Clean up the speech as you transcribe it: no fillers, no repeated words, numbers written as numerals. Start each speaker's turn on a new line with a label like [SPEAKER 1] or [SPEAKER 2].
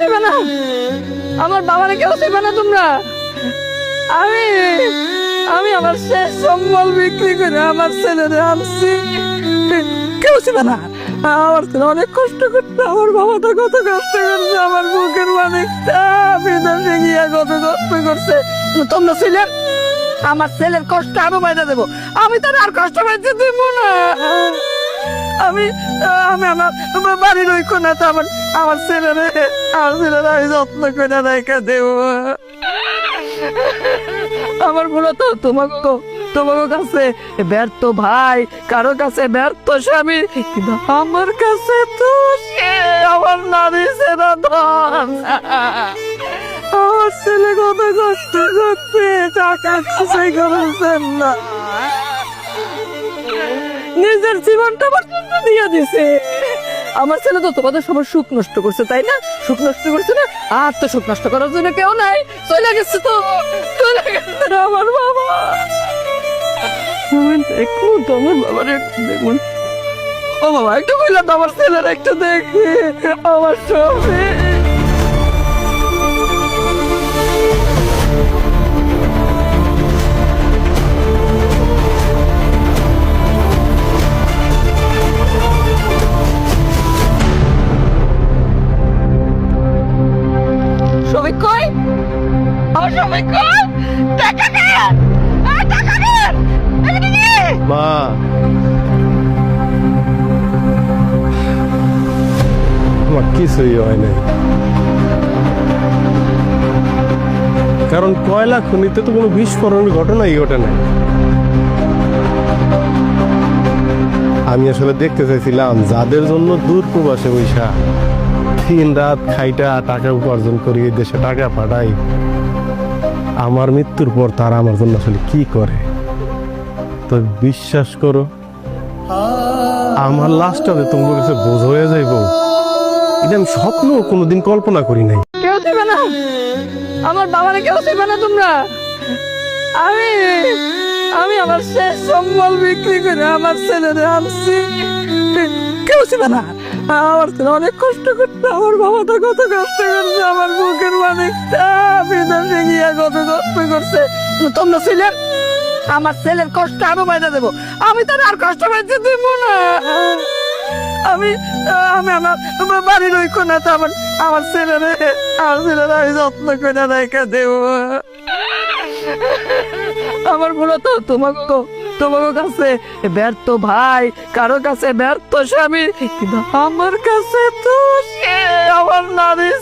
[SPEAKER 1] দিবে না, আমার বাবারে কেউ দিবে না তোমরা। আমি আমি আমার শেষ সম্বল বিক্রি করে আমার ছেলেরে আনছি, কেউ দিবে না। আমার ছেলে অনেক কষ্ট করতে, আমার বাবাটা কত কষ্ট করছে, আমার বুকের মানিকটা বিদেশে গিয়া কত কষ্ট করছে। তোমরা ছিলেন, আমার ছেলের কষ্ট আরো বাইরে দেবো, আমি তার আর কষ্ট পাইতে দেব না। আমি আমি আমার বাড়ির ওই কোনাতে আমার ছেলেরে আমি যত্ন করে রেখে দেব। আমার মূলত তোমাকে কাছে ব্যর্থ ভাই, কারো কাছে ব্যর্থ স্বামী, কিন্তু আমার কাছে তো সে আমার নারী সেরা ধন। আমার ছেলে কত কষ্ট করছে, টাকা কিছুই করেছেন না, নিজের জীবনটা আমার জন্য দিয়ে দিছে। আমার ছেলে তো তোমাদের সবার সুখ নষ্ট করছে, তাই না? সুখ নষ্ট করছে না, আর তো সুখ নষ্ট করার জন্য কেউ নাই, চলে গেছে তো, চলে গেছে আমার বাবা। দেখুন তো আমার বাবার একটু দেখুন, ও বাবা একটু বললাম তো আমার ছেলের একটু দেখি, আমার সবে সবিক কই, আমার সবিক কই, টাকা দেন, টাকা দেন,
[SPEAKER 2] মা আমার কিছুই হয় নাই, কারণ কয়লা খনিতে তো কোনো বিস্ফোরণের ঘটনাই ঘটে নাই। আমি আসলে দেখতে চাইছিলাম যাদের জন্য দূর প্রবাসে বৈশা দিন রাত খাইটা টাকা উপার্জন করি, দেশে টাকা পাঠাই, আমার মৃত্যুর পর তারা আমার জন্য আসলে কি করে। তো বিশ্বাস করো, আমার লাশটা যে তোমার কাছে বোঝ হয়ে যাইব, এটা আমি স্বপ্ন কোনোদিন কল্পনা করি নাই।
[SPEAKER 1] কেউ দিবে না, আমার বাবারে কেউ দিবে না তোমরা। আমি আমি আমার শেষ সম্বল বিক্রি করে আমার ছেলেরে আনছি, কেউ দিবে না। আমার ছেলে অনেক কষ্ট করতে, আমার বাবাটা কত কষ্ট করছে, আমার বুকের মানিকটা বিদেশে গিয়া কত কষ্ট করছে। তোমরা ছিলেন, আমার ছেলের কষ্ট আরো বাইরে দেবো, আমি তার আর কষ্ট পাইতে দেব না। আমি আমি আমার বাড়ির ওই কোনাতে আমার ছেলেরে আমি যত্ন করে রেখে দেব। আমার মূলত তোমাকে কাছে ব্যর্থ ভাই, কারো কাছে ব্যর্থ স্বামী, কিন্তু আমার কাছে তো সে আমার নারী